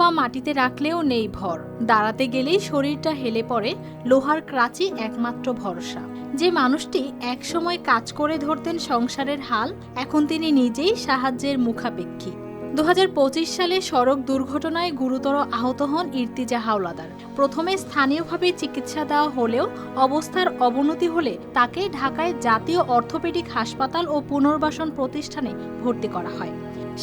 পা মাটিতে রাখলেও নেই ভর, দাঁড়াতে গেলেই শরীরটা হেলে পড়ে, লোহার ক্রাচি একমাত্র ভরসা। যে মানুষটি একসময় কাজ করে ধরতেন সংসারের হাল, এখন তিনি নিজেই সাহায্যের মুখাপেক্ষী। 2025 সালে সড়ক দুর্ঘটনায় গুরুতর আহত হন ইর্তিজা হাওলাদার। প্রথমে স্থানীয়ভাবে চিকিৎসা দেওয়া হলেও অবস্থার অবনতি হলে তাকে ঢাকায় জাতীয় অর্থোপেডিক হাসপাতাল ও পুনর্বাসন প্রতিষ্ঠানে ভর্তি করা হয়।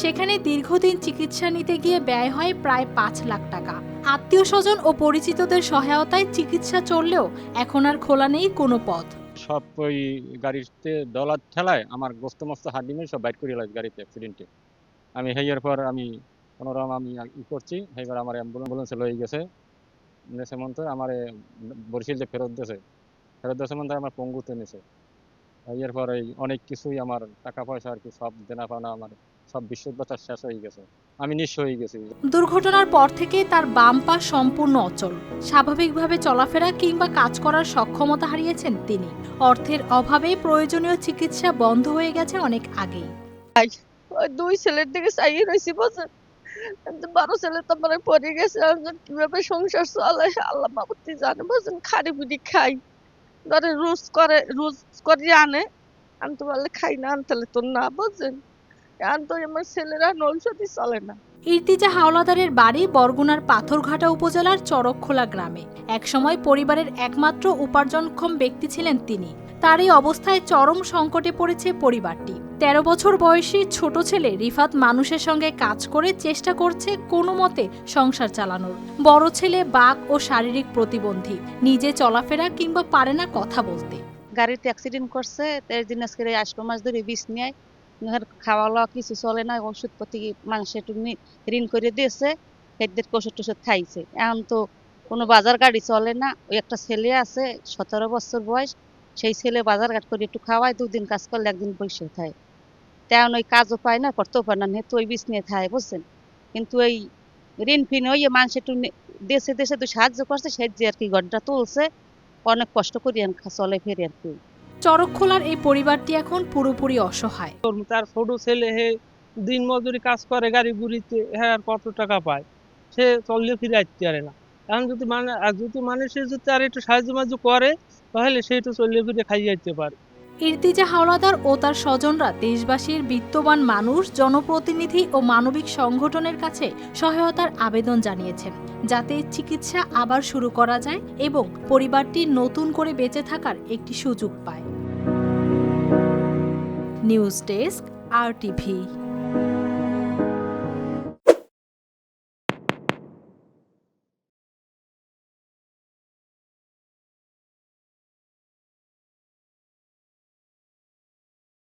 সেখানে দীর্ঘদিন চিকিৎসা নিতে গিয়ে ব্যয় হয় প্রায় 5 লাখ টাকা। আত্মীয় স্বজন ও পরিচিতদের সহায়তায় চিকিৎসা চললেও এখন আর খোলা নেই কোনো পথ। সব ওই গাড়িতে দলার ঠেলায় আমার গোস্ত মস্ত হাড্ডি মেরে সব বাইট করে লাগে গাড়িতে অ্যাক্সিডেন্টে। আমি হেয়ার পর আমি কোনোরকম আমি করছি, এবার আমার অ্যাম্বুলেন্সে লয়ে গেছে নেছে মন তো আমার বরিশালে ফেরত দিয়েছে মন তো আমার পঙ্গুতে নিছে। এর পর এই অনেক কিছুই আমার টাকা পয়সা আর কি সব দেনা পাওনা আমার সব বিশ্ববাচার শেষ হয়ে গেছে, আমি নিঃস্ব হয়ে গেছি। দুর্ঘটনার পর থেকে তার বাম পা সম্পূর্ণ অচল। স্বাভাবিকভাবে চলাফেরা কিংবা কাজ করার সক্ষমতা হারিয়েছেন তিনি। অর্থের অভাবে প্রয়োজনীয় চিকিৎসা বন্ধ হয়ে গেছে অনেক আগেই। দুই ছেলের দিকে চাইয়ে রয়েছি, বলছেন 12 ছেলে তো মানে পড়ে গেছে, কিভাবে সংসার চলে আল্লাহ বাবুতি জানে। বলছেন খাড়ি বুড়ি খাই, ধরে রোজ করে আনে, আনতে পারলে খাই, না আনতে তো না। বলছেন এখন তো আমার ছেলেরা নলসতি চলে না। ইর্তিজা হাওলাদারের বাড়ি বরগুনার পাথরঘাটা উপজেলার চরকখোলা গ্রামে। একসময় পরিবারের একমাত্র উপার্জনক্ষম ব্যক্তি ছিলেন তিনি। তার এই অবস্থায় চরম সংকটে পড়েছে পরিবারটি। 13 বছর বয়সী ছোট ছেলে রিফাত মানুষের সঙ্গে কাজ করে চেষ্টা করছে কোনো মতে সংসার চালানোর। বড় ছেলে বাক ও শারীরিক প্রতিবন্ধী, নিজে চলাফেরা কিংবা পারে না কথা বলতে। গাড়িতে অ্যাক্সিডেন্ট করছে, 13 দিন আজকে 8 মাস ধরে বিষ নেয়, খাওয়া লওয়া কিছু চলে না, ওষুধপাতি মানুষের একটু ঋণ করে দিয়েছে, খেতে ওষুধ টষুধ খাইছে। এখন তো কোনো বাজার গাড়ি চলে না। ওই একটা ছেলে আছে 17 বছর বয়স, সেই ছেলে বাজার ঘাট করে একটু খাওয়ায়, 2 দিন কাজ করলে 1 দিন বসে থাকে। তেমন ওই কাজও পায় না, করতেও পারে না, তো ওই বিষ নিয়ে থাকে, বুঝছেন। কিন্তু এই ঋণ ফিন ওই মানুষ একটু দেশে তো সাহায্য করছে, সেই যে আর কি ঘরটা তুলছে, অনেক কষ্ট করি চলে ফেরে আর কি। চরকখোলার এই পরিবারটি এখন পুরোপুরি অসহায়। তার ছোট ছেলে হে দিন মজুরি কাজ করে গাড়ি বুড়িতে, হ্যাঁ আর কত টাকা পায়, সে চললে ফিরে আসতে পারে না। এখন যদি মানুষের যদি আর একটু সাহায্য করে, তাহলে সে একটু চললে ফিরে খাইয়ে যেতে পারে। ইর্তিজা হাওলাদার ও তার স্বজনরা দেশবাসীর বিত্তবান মানুষ, জনপ্রতিনিধি ও মানবিক সংগঠনের কাছে সহায়তার আবেদন জানিয়েছেন, যাতে চিকিৎসা আবার শুরু করা যায় এবং পরিবারটি নতুন করে বেঁচে থাকার একটি সুযোগ পায়। News desk, RTV।